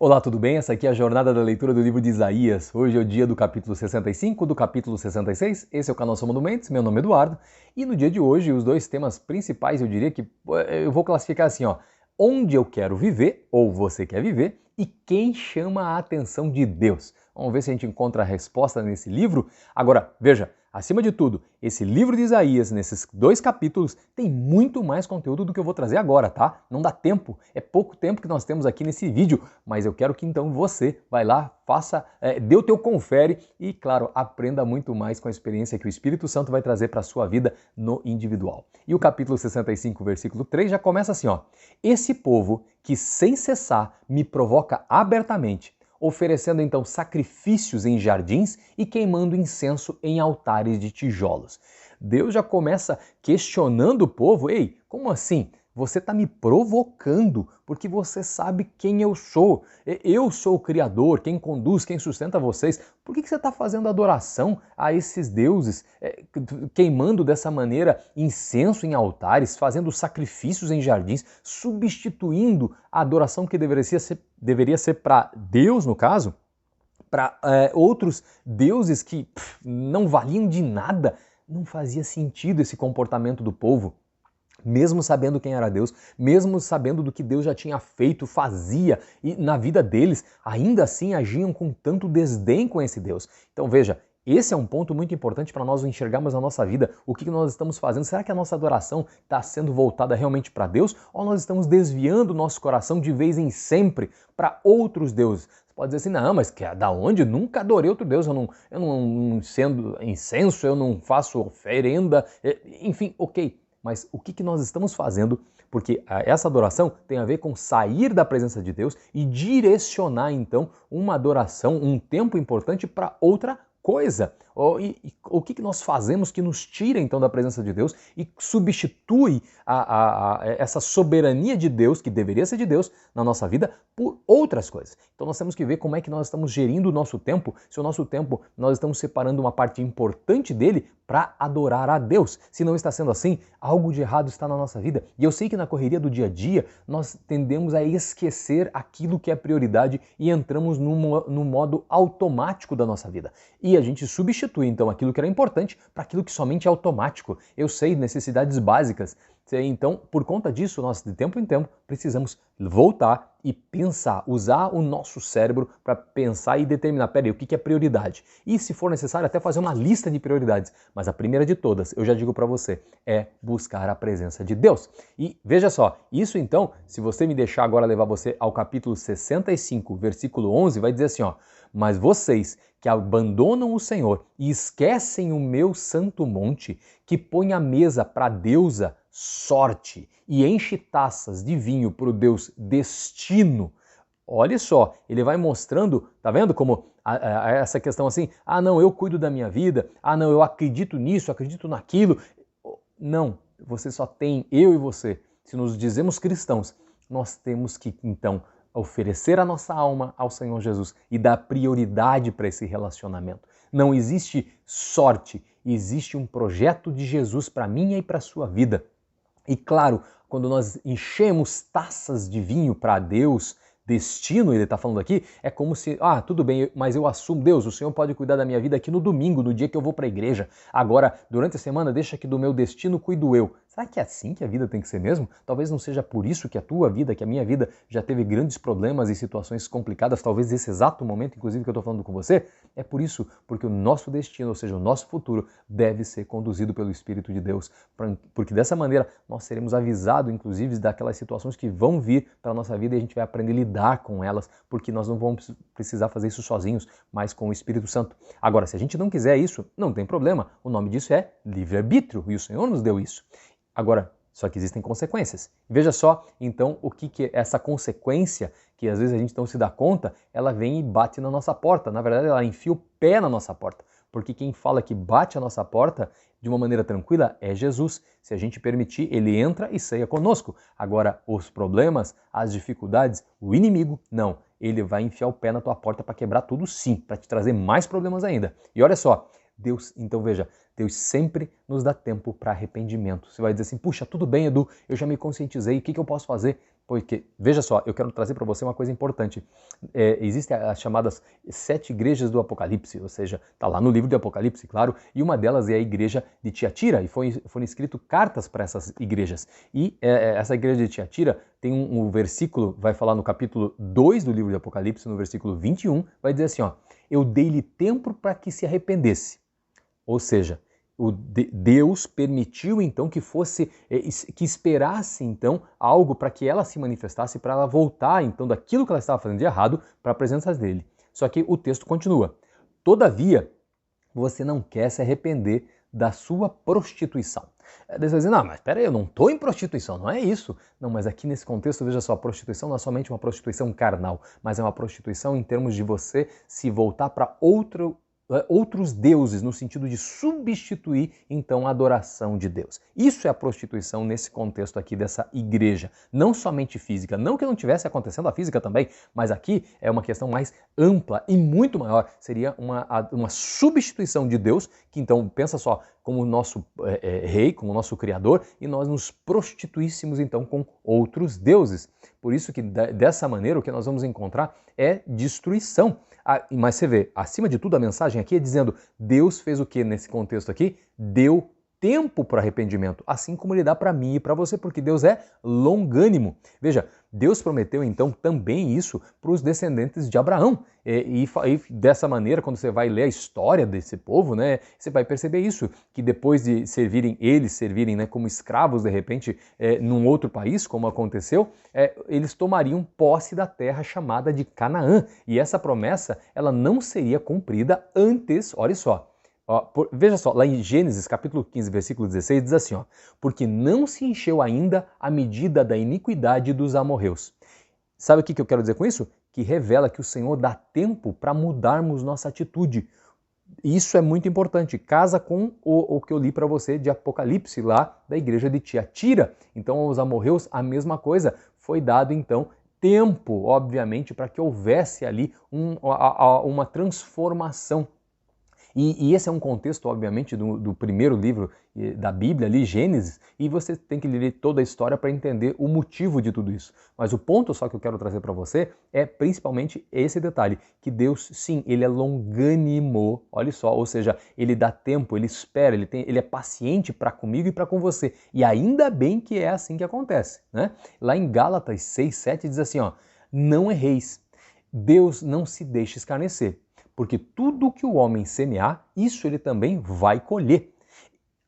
Olá, tudo bem? Essa aqui é a jornada da leitura do livro de Isaías. Hoje é o dia do capítulo 65, do capítulo 66. Esse é o canal São Monumentes, meu nome é Eduardo. E no dia de hoje, os dois temas principais, eu diria que eu vou classificar assim, ó. Onde eu quero viver, ou você quer viver, e quem chama a atenção de Deus. Vamos ver se a gente encontra a resposta nesse livro. Agora, veja, acima de tudo, esse livro de Isaías, nesses dois capítulos, tem muito mais conteúdo do que eu vou trazer agora, tá? Não dá tempo, é pouco tempo que nós temos aqui nesse vídeo, mas eu quero que então você vai lá, faça, dê o teu confere e, claro, aprenda muito mais com a experiência que o Espírito Santo vai trazer para a sua vida no individual. E o capítulo 65, versículo 3 já começa assim, ó. Esse povo que sem cessar me provoca abertamente, oferecendo então sacrifícios em jardins e queimando incenso em altares de tijolos. Deus já começa questionando o povo. Ei, como assim? Você está me provocando porque você sabe quem eu sou. Eu sou o Criador, quem conduz, quem sustenta vocês. Por que você está fazendo adoração a esses deuses, queimando dessa maneira incenso em altares, fazendo sacrifícios em jardins, substituindo a adoração que deveria ser para Deus, no caso, para outros deuses que não valiam de nada? Não fazia sentido esse comportamento do povo. Mesmo sabendo quem era Deus, mesmo sabendo do que Deus já tinha feito, fazia e na vida deles, ainda assim agiam com tanto desdém com esse Deus. Então veja, esse é um ponto muito importante para nós enxergarmos na nossa vida. O que nós estamos fazendo? Será que a nossa adoração está sendo voltada realmente para Deus? Ou nós estamos desviando o nosso coração de vez em sempre para outros deuses? Você pode dizer assim, não, mas que da onde? Nunca adorei outro Deus, eu não sendo incenso, eu não faço oferenda, enfim, ok. Mas o que nós estamos fazendo? Porque essa adoração tem a ver com sair da presença de Deus e direcionar então uma adoração, um tempo importante para outra coisa. O que nós fazemos que nos tira então da presença de Deus e substitui essa soberania de Deus, que deveria ser de Deus, na nossa vida, por outras coisas. Então nós temos que ver como é que nós estamos gerindo o nosso tempo, se o nosso tempo nós estamos separando uma parte importante dele para adorar a Deus. Se não está sendo assim, algo de errado está na nossa vida. E eu sei que na correria do dia a dia nós tendemos a esquecer aquilo que é prioridade e entramos no modo automático da nossa vida. E a gente substitui então aquilo que era importante para aquilo que somente é automático. Eu sei, necessidades básicas. Então, por conta disso, nós de tempo em tempo precisamos voltar e pensar, usar o nosso cérebro para pensar e determinar, peraí, o que é prioridade? E se for necessário, até fazer uma lista de prioridades. Mas a primeira de todas, eu já digo para você, é buscar a presença de Deus. E veja só, isso então, se você me deixar agora levar você ao capítulo 65, versículo 11, vai dizer assim, ó, mas vocês que abandonam o Senhor e esquecem o meu santo monte, que põe a mesa para a deusa Sorte e enche taças de vinho para o deus Destino. Olha só, ele vai mostrando, tá vendo como essa questão assim, ah não, eu cuido da minha vida, ah não, eu acredito nisso, acredito naquilo. Não, você só tem eu e você. Se nos dizemos cristãos, nós temos que então oferecer a nossa alma ao Senhor Jesus e dar prioridade para esse relacionamento. Não existe sorte, existe um projeto de Jesus para minha e para a sua vida. E claro, quando nós enchemos taças de vinho para Deus, Destino, ele está falando aqui, é como se, tudo bem, mas eu assumo, Deus, o Senhor pode cuidar da minha vida aqui no domingo, no dia que eu vou para a igreja. Agora, durante a semana, deixa que do meu destino cuido eu. Será que é assim que a vida tem que ser mesmo? Talvez não seja por isso que a tua vida, que a minha vida já teve grandes problemas e situações complicadas, talvez nesse exato momento, inclusive, que eu estou falando com você. É por isso, porque o nosso destino, ou seja, o nosso futuro, deve ser conduzido pelo Espírito de Deus, porque dessa maneira nós seremos avisados, inclusive, daquelas situações que vão vir para a nossa vida e a gente vai aprender a lidar com elas, porque nós não vamos precisar fazer isso sozinhos, mas com o Espírito Santo. Agora, se a gente não quiser isso, não tem problema. O nome disso é livre-arbítrio e o Senhor nos deu isso. Agora, só que existem consequências. Veja só, então, o que é essa consequência, que às vezes a gente não se dá conta, ela vem e bate na nossa porta. Na verdade, ela enfia o pé na nossa porta. Porque quem fala que bate a nossa porta de uma maneira tranquila é Jesus. Se a gente permitir, ele entra e ceia conosco. Agora, os problemas, as dificuldades, o inimigo, não. Ele vai enfiar o pé na tua porta para quebrar tudo sim, para te trazer mais problemas ainda. E olha só, Deus, então veja, Deus sempre nos dá tempo para arrependimento. Você vai dizer assim, puxa, tudo bem, Edu, eu já me conscientizei, o que eu posso fazer? Porque, veja só, eu quero trazer para você uma coisa importante. Existem as chamadas 7 igrejas do Apocalipse, ou seja, está lá no livro de Apocalipse, claro, e uma delas é a igreja de Tiatira, e foram escritas cartas para essas igrejas. E essa igreja de Tiatira tem um versículo, vai falar no capítulo 2 do livro de Apocalipse, no versículo 21, vai dizer assim, ó, eu dei-lhe tempo para que se arrependesse. Ou seja, Deus permitiu então que esperasse então algo para que ela se manifestasse, para ela voltar então daquilo que ela estava fazendo de errado para a presença dele. Só que o texto continua. Todavia, você não quer se arrepender da sua prostituição. Daí você vai dizer, não, mas peraí, eu não estou em prostituição, não é isso. Não, mas aqui nesse contexto, veja só, a prostituição não é somente uma prostituição carnal, mas é uma prostituição em termos de você se voltar para outros deuses, no sentido de substituir, então, a adoração de Deus. Isso é a prostituição nesse contexto aqui dessa igreja. Não somente física, não que não tivesse acontecendo a física também, mas aqui é uma questão mais ampla e muito maior. Seria uma substituição de Deus, que então, pensa só, como o nosso rei, como o nosso criador, e nós nos prostituíssemos então com outros deuses. Por isso que dessa maneira o que nós vamos encontrar é destruição. Mas você vê, acima de tudo a mensagem aqui é dizendo, Deus fez o que nesse contexto aqui? Deu tempo para arrependimento, assim como ele dá para mim e para você, porque Deus é longânimo. Veja, Deus prometeu então também isso para os descendentes de Abraão. E dessa maneira, quando você vai ler a história desse povo, né, você vai perceber isso, que depois de servirem, né, como escravos de repente num outro país, como aconteceu, eles tomariam posse da terra chamada de Canaã. E essa promessa, ela não seria cumprida antes, olha só, veja só, lá em Gênesis capítulo 15, versículo 16, diz assim, ó, porque não se encheu ainda a medida da iniquidade dos amorreus. Sabe o que eu quero dizer com isso? Que revela que o Senhor dá tempo para mudarmos nossa atitude. Isso é muito importante, casa com o que eu li para você de Apocalipse lá da igreja de Tiatira. Então aos amorreus a mesma coisa, foi dado então tempo, obviamente, para que houvesse ali uma transformação. E esse é um contexto, obviamente, do primeiro livro da Bíblia, ali, Gênesis, e você tem que ler toda a história para entender o motivo de tudo isso. Mas o ponto só que eu quero trazer para você é principalmente esse detalhe, que Deus, sim, ele é longânimo, olha só, ou seja, ele dá tempo, ele espera, ele é paciente para comigo e para com você. E ainda bem que é assim que acontece, né? Lá em Gálatas 6:7 diz assim, ó, não erreis, Deus não se deixa escarnecer. Porque tudo que o homem semear, isso ele também vai colher.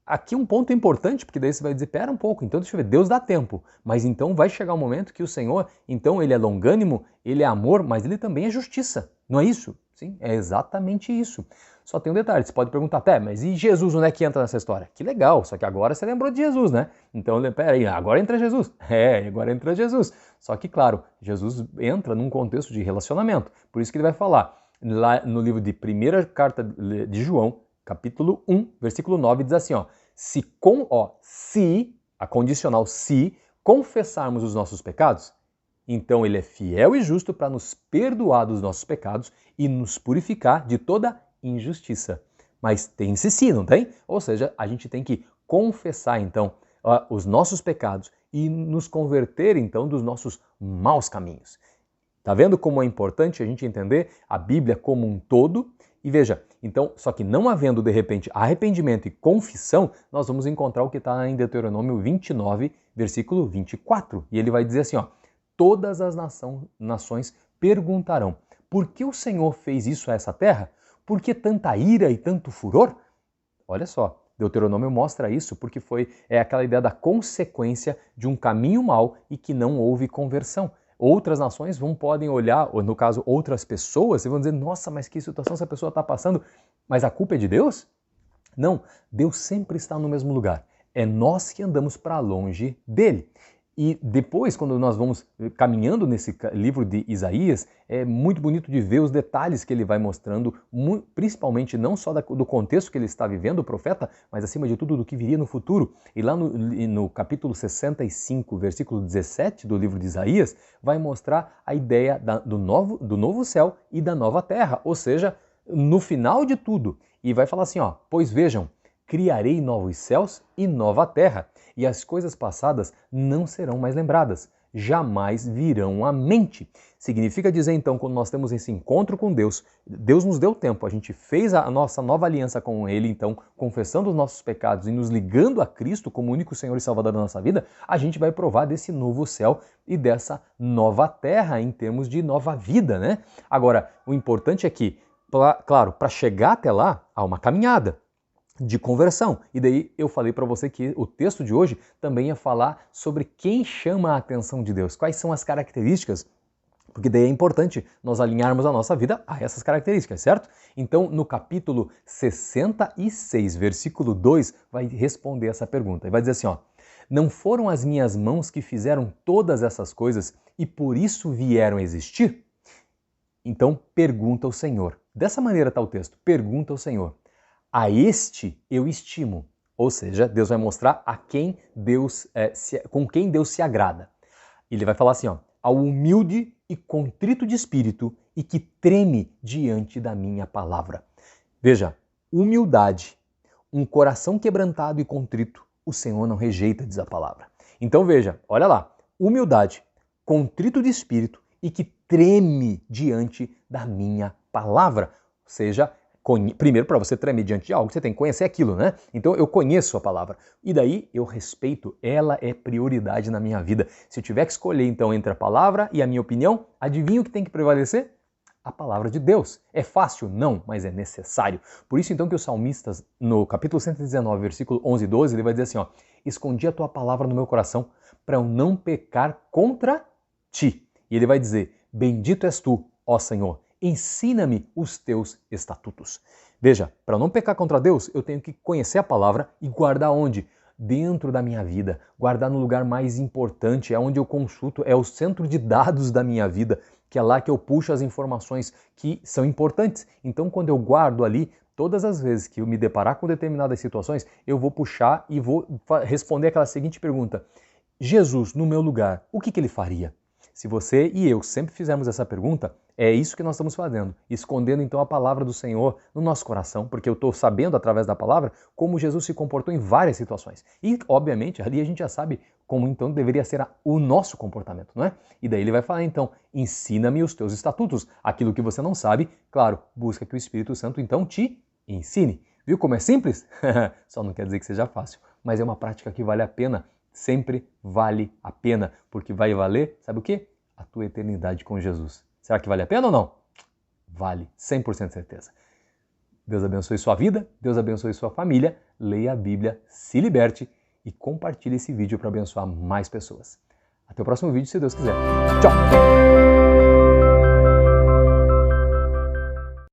Aqui um ponto importante, porque daí você vai dizer, pera um pouco, então deixa eu ver, Deus dá tempo, mas então vai chegar um momento que o Senhor, então ele é longânimo, ele é amor, mas ele também é justiça, não é isso? Sim, é exatamente isso. Só tem um detalhe, você pode perguntar, mas e Jesus, onde é que entra nessa história? Que legal, só que agora você lembrou de Jesus, né? Então, peraí, agora entra Jesus. Agora entra Jesus. Só que, claro, Jesus entra num contexto de relacionamento, por isso que ele vai falar, lá no livro de primeira carta de João, capítulo 1, versículo 9, diz assim, ó, se, a condicional se, confessarmos os nossos pecados, então ele é fiel e justo para nos perdoar dos nossos pecados e nos purificar de toda injustiça. Mas tem esse sim, não tem? Ou seja, a gente tem que confessar então os nossos pecados e nos converter então dos nossos maus caminhos. Tá vendo como é importante a gente entender a Bíblia como um todo? E veja, então, só que não havendo de repente arrependimento e confissão, nós vamos encontrar o que está em Deuteronômio 29, versículo 24. E ele vai dizer assim, ó, todas as nações perguntarão, por que o Senhor fez isso a essa terra? Por que tanta ira e tanto furor? Olha só, Deuteronômio mostra isso porque é aquela ideia da consequência de um caminho mau e que não houve conversão. Outras nações podem olhar, ou no caso outras pessoas, e vão dizer, nossa, mas que situação essa pessoa está passando, mas a culpa é de Deus? Não, Deus sempre está no mesmo lugar, é nós que andamos para longe dele. E depois, quando nós vamos caminhando nesse livro de Isaías, é muito bonito de ver os detalhes que ele vai mostrando, principalmente não só do contexto que ele está vivendo, o profeta, mas acima de tudo do que viria no futuro. E lá no capítulo 65, versículo 17 do livro de Isaías, vai mostrar a ideia do novo céu e da nova terra, ou seja, no final de tudo. E vai falar assim, ó, pois vejam, criarei novos céus e nova terra, e as coisas passadas não serão mais lembradas. jamais virão à mente. Significa dizer, então, quando nós temos esse encontro com Deus, Deus nos deu tempo, a gente fez a nossa nova aliança com Ele, então, confessando os nossos pecados e nos ligando a Cristo como único Senhor e Salvador da nossa vida, a gente vai provar desse novo céu e dessa nova terra em termos de nova vida, né? Agora, o importante é que, claro, para chegar até lá, há uma caminhada de conversão. E daí eu falei para você que o texto de hoje também ia falar sobre quem chama a atenção de Deus, quais são as características, porque daí é importante nós alinharmos a nossa vida a essas características, certo? Então, no capítulo 66, versículo 2, vai responder essa pergunta. E vai dizer assim, ó: não foram as minhas mãos que fizeram todas essas coisas e por isso vieram a existir? Então, pergunta ao Senhor. Dessa maneira está o texto. Pergunta ao Senhor. A este eu estimo. Ou seja, Deus vai mostrar a quem Deus, com quem Deus se agrada. Ele vai falar assim, ó: ao humilde e contrito de espírito e que treme diante da minha palavra. Veja, humildade, um coração quebrantado e contrito, o Senhor não rejeita, diz a palavra. Então veja, olha lá, humildade, contrito de espírito e que treme diante da minha palavra. Ou seja, primeiro, para você tremer diante de algo, você tem que conhecer aquilo, né? Então eu conheço a palavra. E daí eu respeito, ela é prioridade na minha vida. Se eu tiver que escolher então entre a palavra e a minha opinião, adivinha o que tem que prevalecer? A palavra de Deus. É fácil? Não, mas é necessário. Por isso então que os salmistas, no capítulo 119, versículo 11 e 12, ele vai dizer assim, ó: escondi a tua palavra no meu coração para eu não pecar contra ti. E ele vai dizer: bendito és tu, ó Senhor, ensina-me os teus estatutos. Veja, para não pecar contra Deus, eu tenho que conhecer a palavra e guardar onde? Dentro da minha vida, guardar no lugar mais importante, é onde eu consulto, é o centro de dados da minha vida, que é lá que eu puxo as informações que são importantes. Então, quando eu guardo ali, todas as vezes que eu me deparar com determinadas situações, eu vou puxar e vou responder aquela seguinte pergunta: Jesus, no meu lugar, o que ele faria? Se você e eu sempre fizermos essa pergunta, é isso que nós estamos fazendo, escondendo então a palavra do Senhor no nosso coração, porque eu estou sabendo através da palavra como Jesus se comportou em várias situações. E, obviamente, ali a gente já sabe como então deveria ser o nosso comportamento, não é? E daí ele vai falar então: ensina-me os teus estatutos. Aquilo que você não sabe, claro, busca que o Espírito Santo então te ensine. Viu como é simples? Só não quer dizer que seja fácil, mas é uma prática que vale a pena. Sempre vale a pena, porque vai valer, sabe o quê? A tua eternidade com Jesus. Será que vale a pena ou não? Vale, 100% certeza. Deus abençoe sua vida, Deus abençoe sua família, leia a Bíblia, se liberte e compartilhe esse vídeo para abençoar mais pessoas. Até o próximo vídeo, se Deus quiser. Tchau!